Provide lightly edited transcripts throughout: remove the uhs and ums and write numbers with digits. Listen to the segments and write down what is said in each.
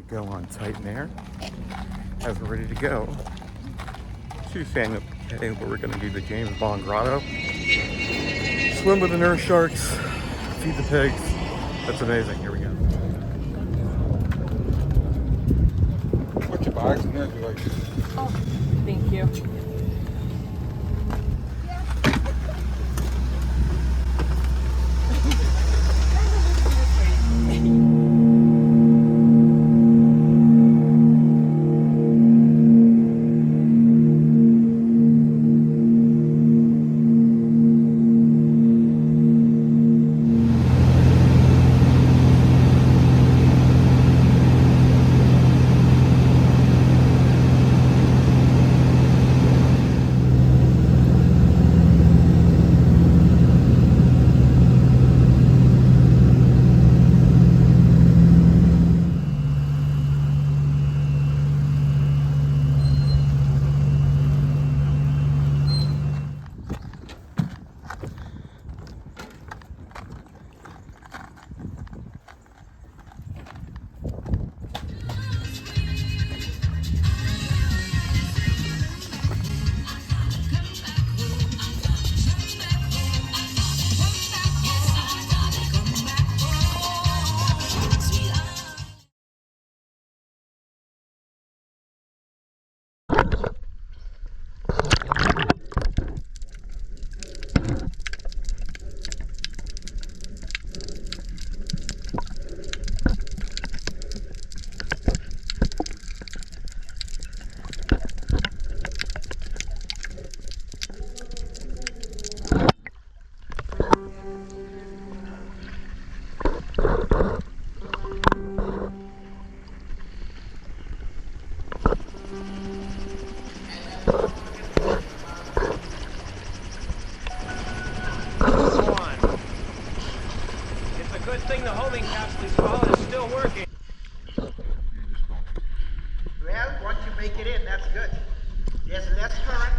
go on Titan Air as we're ready to go to San Jose, where we're going to do the James Bond Grotto, swim with the nurse sharks, feed the pigs. That's amazing. Here we go. Put your bags in there if you like. Oh, thank you. Good thing the homing capsule is still working. Well, once you make it in, that's good. There's less current.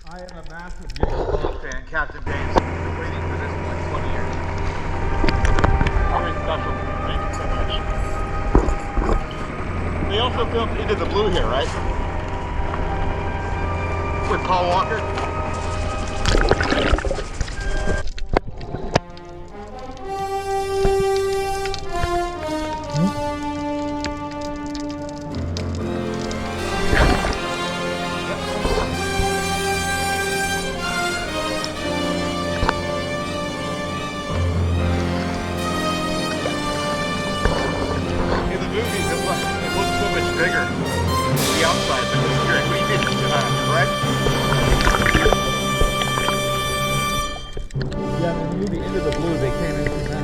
I am a massive James fan, Captain James. I've been waiting for this for like 20 years. Very special. Thank you so much. They also filmed Into the Blue here, right? With Paul Walker. Bigger. The outside, but the spirit. What do you think? Right? Yeah, in the movie Into the Blue, they came into that.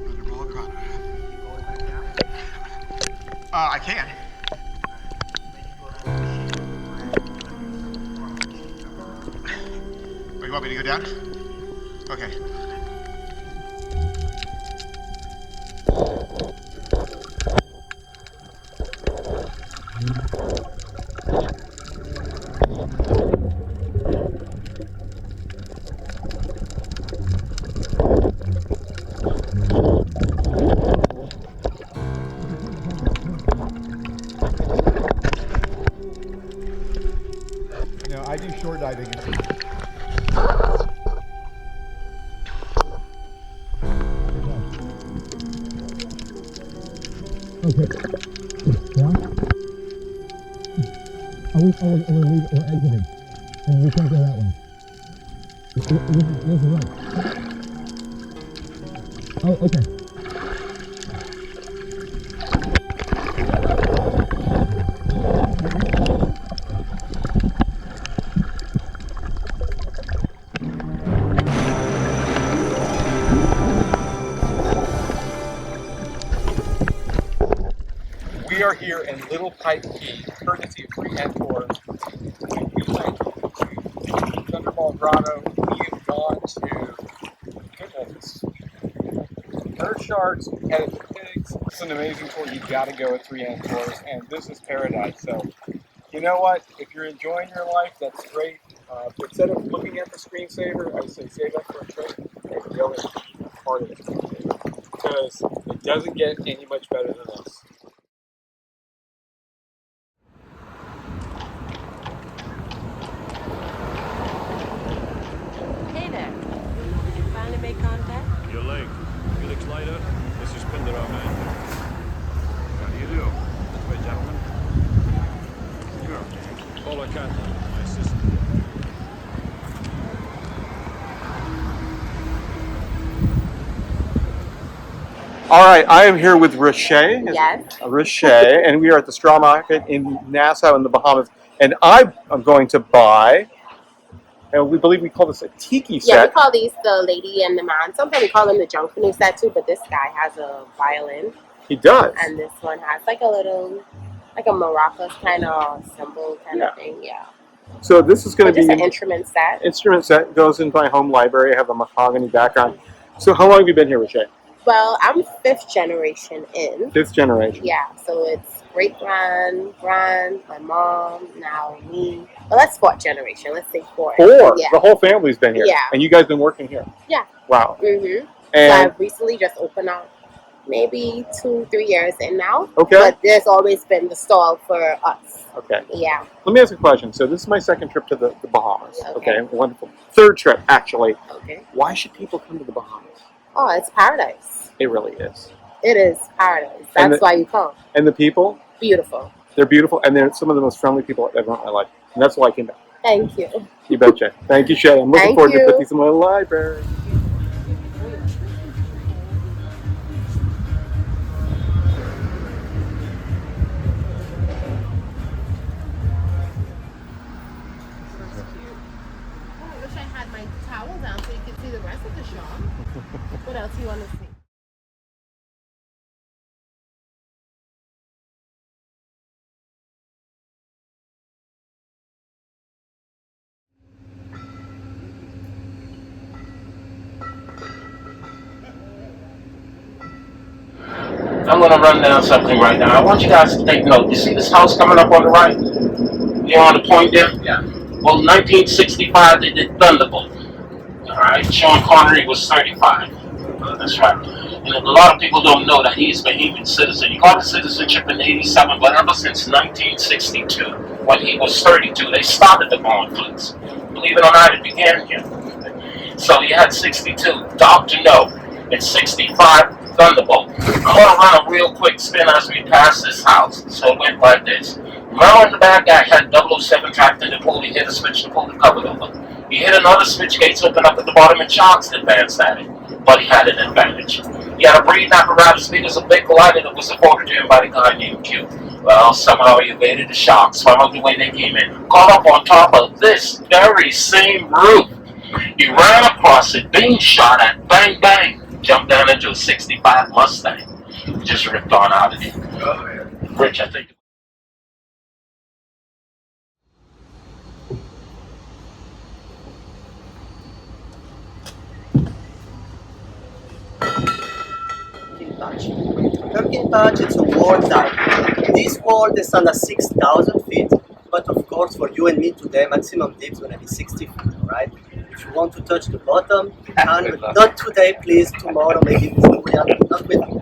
Thunderball Grotto. I can. Oh, you want me to go down? Okay. No, I do shore diving. Okay. One. We're exiting. And we can't go that way. There's the right. Oh, okay. We are here in Little Pipe Key, courtesy of Free and Tour. Thunderball Grotto, we have gone to, goodness, Earth sharks, headed to pigs. It's an amazing tour. You've got to go at 3 tours, and this is paradise. So, you know what? If you're enjoying your life, that's great. But instead of looking at the screensaver, I say save up for a trip and go and be part of the screensaver, because it doesn't get any much better than this. Hey there. Did you finally make contact? Your leg. Felix Leiter, this is Pinder, our man. How do you do? This way, gentlemen. Sure. Paula Canton, my assistant. All right, I am here with Riche. Yes. Riche, and we are at the straw market in NASSAU in the Bahamas. And I am going to buy, and we believe we call this a tiki set. Yeah, we call these the lady and the man. Sometimes we call them the junk canoe set too, but this guy has a violin. He does. And this one has like a little, like a maracas kind of symbol kind of thing, yeah. So this is going to Just be an instrument set. Instrument set goes in my home library. I have a mahogany background. So how long have you been here, Riche? Well, I'm 5th generation in. 5th generation. Yeah, so it's great-grand, my mom, now me. Well, that's 4th generation. Let's say 4th. 4? Yeah. The whole family's been here? Yeah. And you guys been working here? Yeah. Wow. Mm-hmm. So And I've recently just opened up maybe 2-3 years in now. Okay. But there's always been the stall for us. okay. Yeah. Let me ask a question. So this is my 2nd trip to the Bahamas. Okay. Wonderful. 3rd trip, actually. Okay. Why should people come to the Bahamas? Oh, it's paradise. It really is. It is paradise. And That's why you come. And the people, Beautiful. they're beautiful, and they're some of the most friendly people I've ever met in my life. And that's why I came back. Thank you. You betcha. Thank you, Shay. I'm looking Thank forward to you. put these in my library. I wish I had my towel down so you could see the rest of the shop. What else do you want to see? I'm going to run down something right now. I want you guys to take note. You see this house coming up on the right? You on the point there? Yeah. Well, 1965, they did Thunderball. All right. Sean Connery was 35. That's right. And a lot of people don't know that he's a Bahamian citizen. He got his citizenship in 87, but ever since 1962, when he was 32, they started the conflicts. Believe it or not, it began here. So you had 62, Dr. No. It's 65, Thunderbolt. I'm going to run a real quick spin as we pass this house. So it went like this. Remember when the bad guy had 007 trapped in the pool, he hit a switch, the pool covered over. He hit another switch, gates open up at the bottom, and sharks advanced at it. But he had an advantage. He had a breathing apparatus big as a big glider that was supported to him by the guy named Q. Well, somehow he evaded the sharks, found the way they came in, got up on top of this very same roof. He ran across it, being shot at, bang, bang. Jumped down into a 65 Mustang. Just ripped on out of it. Rich, I think. Turkey Touch, it's a world dive. This world is under 6,000 feet, but of course for you and me today, maximum depth is going to be 60 feet, alright? If you want to touch the bottom, you can, but not today, please, tomorrow, maybe not with me.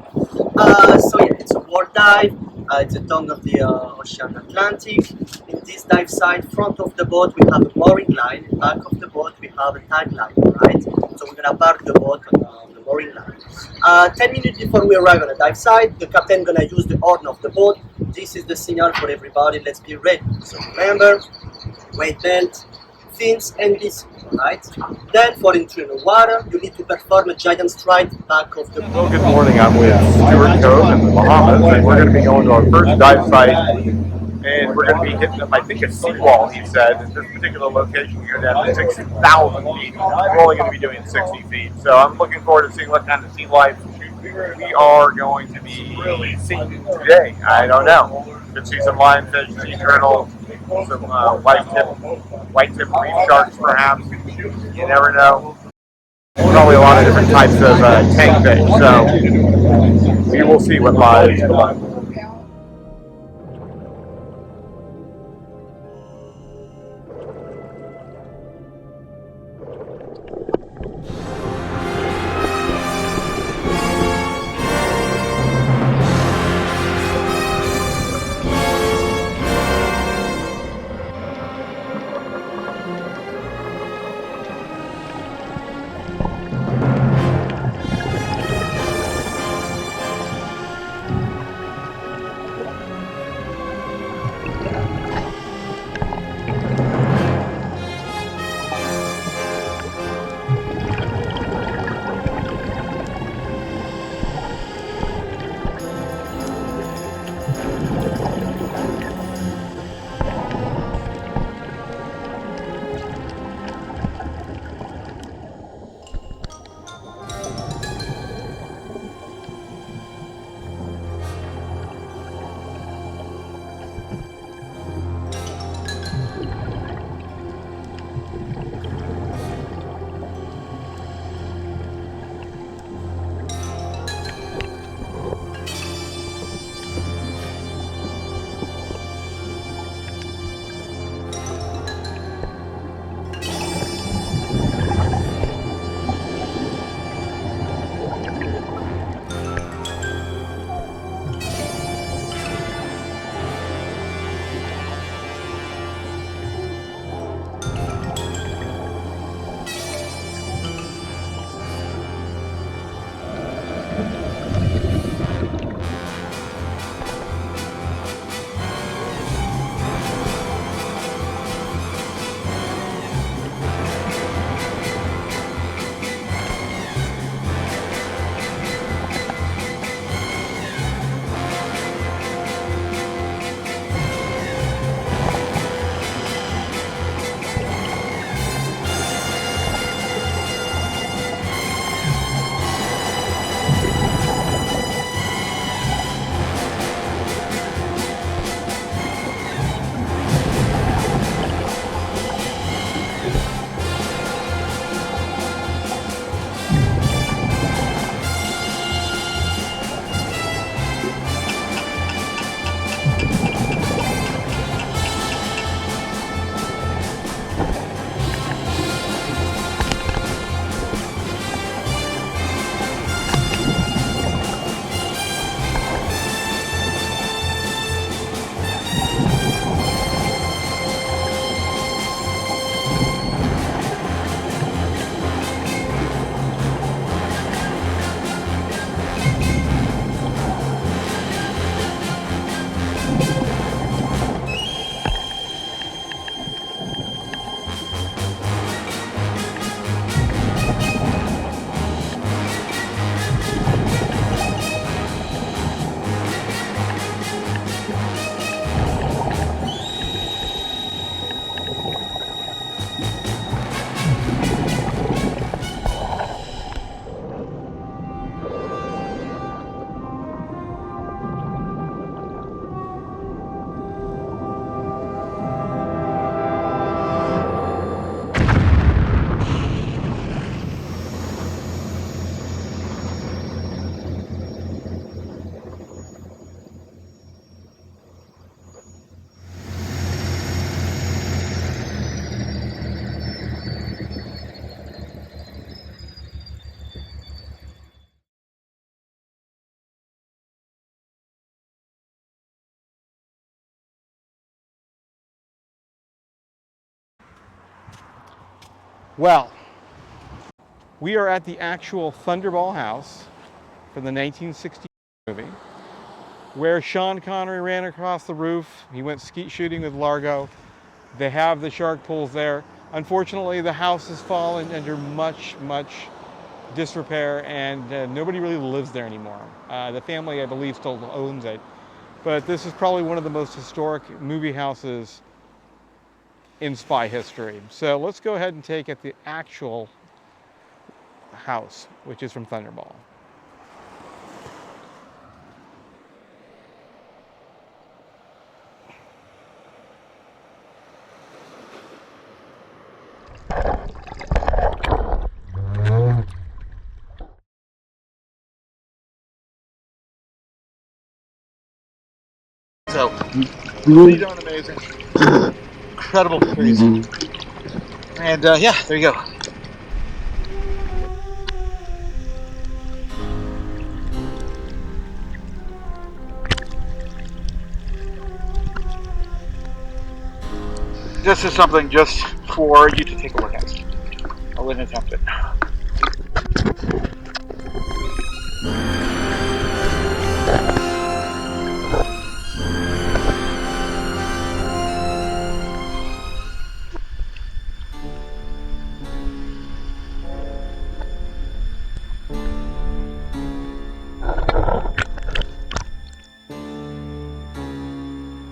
So yeah, it's a world dive. It's the tongue of the Ocean Atlantic. In this dive site, front of the boat, we have a mooring line. Back of the boat, we have a tag line, right? So we're gonna park the boat on the mooring line. 10 minutes before we arrive on the dive site, the captain gonna use the horn of the boat. This is the signal for everybody. Let's be ready. So remember, weight belt, fins, and this. Right? Then for entering the water, you need to perform a giant stride back of the boat. Well, good morning. I'm with Stuart Cove in the Bahamas, and we're going to be going to our first dive site, and we're going to be hitting up, I think, a sea wall, he said. At this particular location, you're down to 6,000 feet. We're only going to be doing 60 feet. So I'm looking forward to seeing what kind of sea life we are going to be seeing today. I don't know. Could see some lionfish, sea turtle, some white tip reef sharks, perhaps. You never know. Probably a lot of different types of tank fish, so we will see what lies below. Well, we are at the actual Thunderball house from the 1960 movie, where Sean Connery ran across the roof. He went skeet shooting with Largo. They have the shark pools there. Unfortunately, the house has fallen under much disrepair, and nobody really lives there anymore. The family, I believe, still owns it. But this is probably one of the most historic movie houses in spy history. So let's go ahead and take at the actual house, which is from Thunderball. So, really doing amazing. Incredible crazy. And yeah, there you go. This is something just for you to take a look at. I wouldn't attempt it.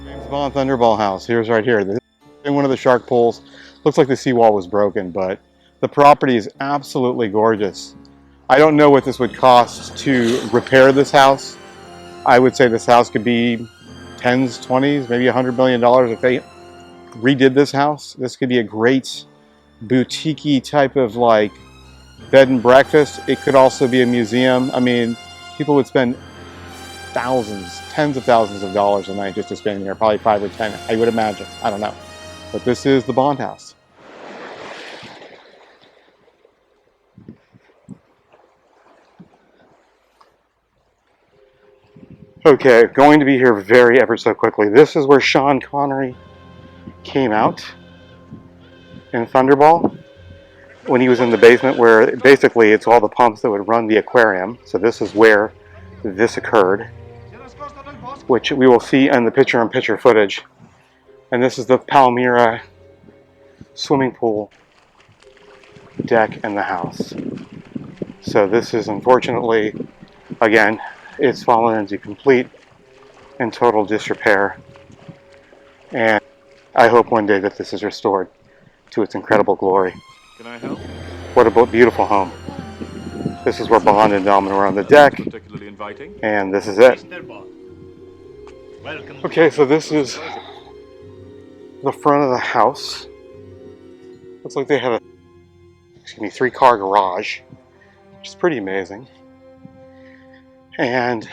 James Bond Thunderball house. Here's right here. This is in one of the shark pools. Looks like the seawall was broken, but the property is absolutely gorgeous. I don't know what this would cost to repair this house. I would say this house could be 10s, 20s, maybe $100 million if they redid this house. This could be a great boutique-y type of like bed and breakfast. It could also be a museum. I mean, people would spend thousands, tens of thousands of dollars a night just to spend here, probably 5 or 10, I would imagine. I don't know. But this is the Bond house. Okay, going to be here very ever so quickly. This is where Sean Connery came out in Thunderball when he was in the basement, where basically it's all the pumps that would run the aquarium. So this is where this occurred, which we will see in the picture-in-picture footage. And this is the Palmyra swimming pool deck in the house. So this is, unfortunately, again, it's fallen into complete and total disrepair. And I hope one day that this is restored to its incredible glory. Can I help? What a beautiful home. This is where Bond and Delman were on the deck. Particularly inviting. And this is it. Okay, so this is the front of the house. Looks like they have a 3-car garage, which is pretty amazing. And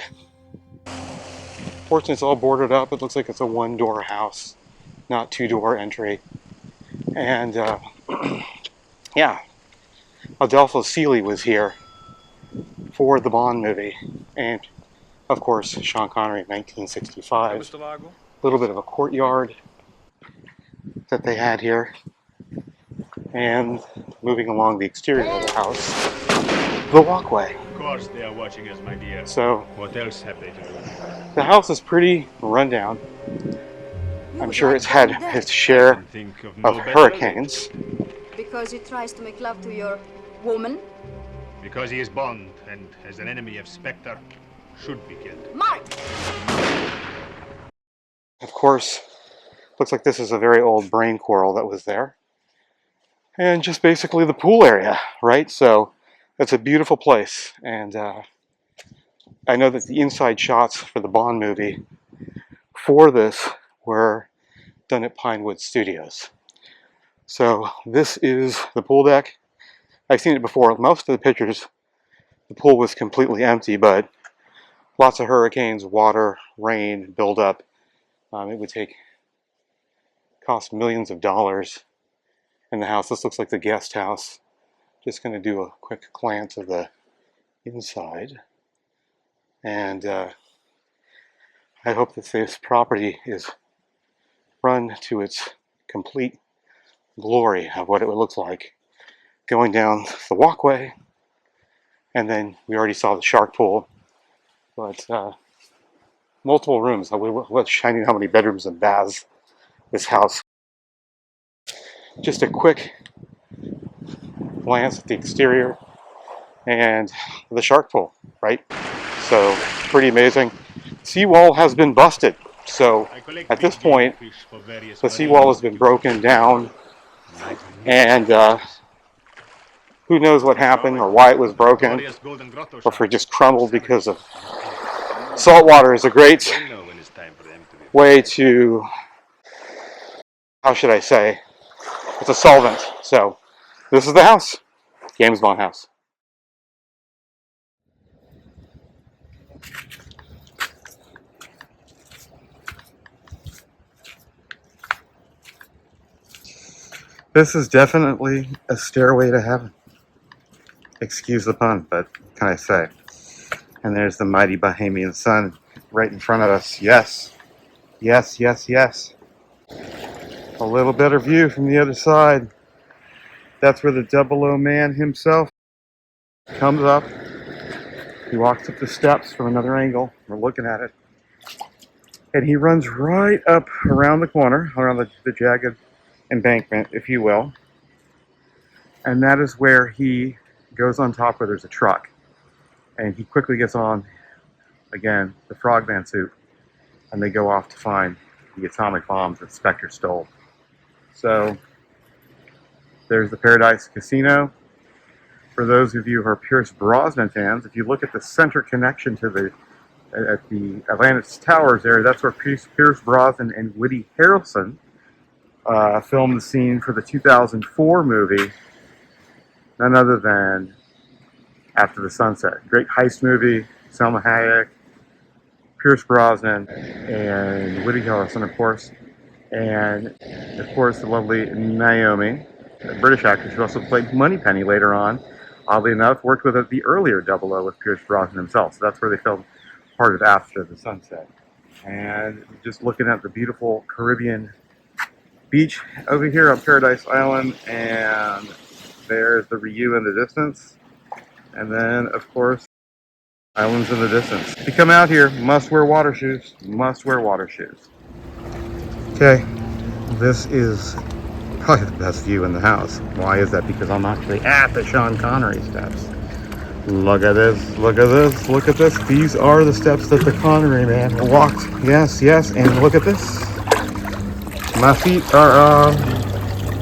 fortunately, it's all boarded up. It looks like it's a 1-door house, not 2-door entry. And yeah, Adolfo Seeley was here for the Bond movie, and of course Sean Connery in 1965. Mr. Largo? A little bit of a courtyard that they had here. And moving along the exterior of the house, the walkway. Of course they are watching us, my dear. So, what else have they to do? the house is pretty run down. I'm sure it's had its share of hurricanes. Because he tries to make love to your woman? Because he is Bond, and as an enemy of Spectre, should be killed. Mark! Of course, looks like this is a very old brain coral that was there. And just basically the pool area, right? So it's a beautiful place. And I know that the inside shots for the Bond movie for this were done at Pinewood Studios. So this is the pool deck. I've seen it before. Most of the pictures, the pool was completely empty, but lots of hurricanes, water, rain, build up. It would cost millions of dollars in the house. This looks like the guest house. Just going to do a quick glance of the inside. And I hope that this property is run to its complete glory of what it would look like going down the walkway. And then we already saw the shark pool, but multiple rooms. What's shining? How many bedrooms and baths this house? Just a quick glance at the exterior and the shark pool, right? So pretty amazing. Seawall has been busted. So at this point, the seawall has been broken down, and who knows what happened or why it was broken, or if it just crumbled because of salt water is a great way to, how should I say, it's a solvent. So this is the house, James Bond house. This is definitely a stairway to heaven. Excuse the pun, but what can I say? And there's the mighty Bahamian sun right in front of us. Yes, yes, yes, yes. A little better view from the other side. That's where the 00 man himself comes up. He walks up the steps from another angle. We're looking at it. And he runs right up around the corner, around the jagged embankment, if you will. And that is where he goes on top where there's a truck. And he quickly gets on, again, the frogman suit. And they go off to find the atomic bombs that Spectre stole. So, there's the Paradise Casino. For those of you who are Pierce Brosnan fans, if you look at the center connection to the Atlantis Towers there, that's where Pierce Brosnan and Woody Harrelson filmed the scene for the 2004 movie, none other than After the Sunset. Great heist movie, Selma Hayek, Pierce Brosnan, and Woody Harrelson, of course. And, of course, the lovely Naomi, a British actress who also played Moneypenny later on. Oddly enough, worked with the earlier 00 with Pierce Brosnan himself. So that's where they filmed part of After the Sunset. And just looking at the beautiful Caribbean beach over here on Paradise Island. And there's the Ryu in the distance. And then, of course, islands in the distance. If you come out here, must wear water shoes. Must wear water shoes. Okay, this is probably the best view in the house. Why is that? Because I'm actually at the Sean Connery steps. Look at this, look at this, look at this. These are the steps that the Connery man walked. Yes, yes, and look at this. My feet are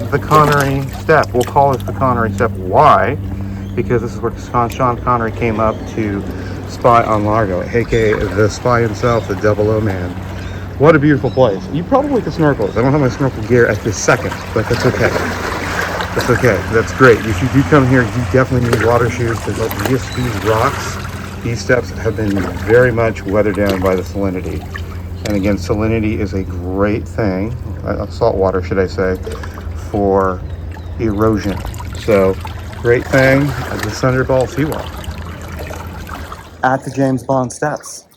the Connery step. We'll call this the Connery step. Why? Because this is where Sean Connery came up to spy on Largo, aka the spy himself, the 00 man. What a beautiful place. You probably could snorkel. I don't have my snorkel gear at this second, but that's okay. That's okay. That's great. If you do come here, you definitely need water shoes because these rocks, these steps have been very much weathered down by the salinity. And again, salinity is a great thing, salt water should I say, for erosion. So, great thing at the Thunderball Sea Wall. At the James Bond steps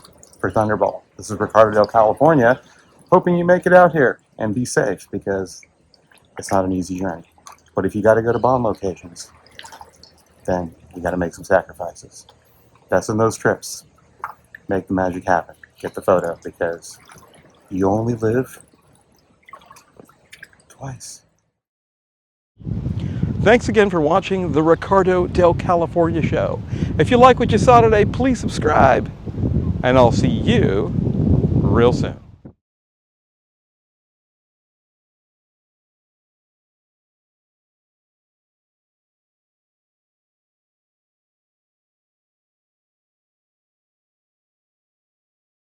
for Thunderball. This is Ricardodale, California. Hoping you make it out here and be safe because it's not an easy journey. But if you got to go to bomb locations, then you got to make some sacrifices. That's in those trips. Make the magic happen. Get the photo because you only live twice. Thanks again for watching the Ricardodale, California show. If you like what you saw today, please subscribe. And I'll see you real soon.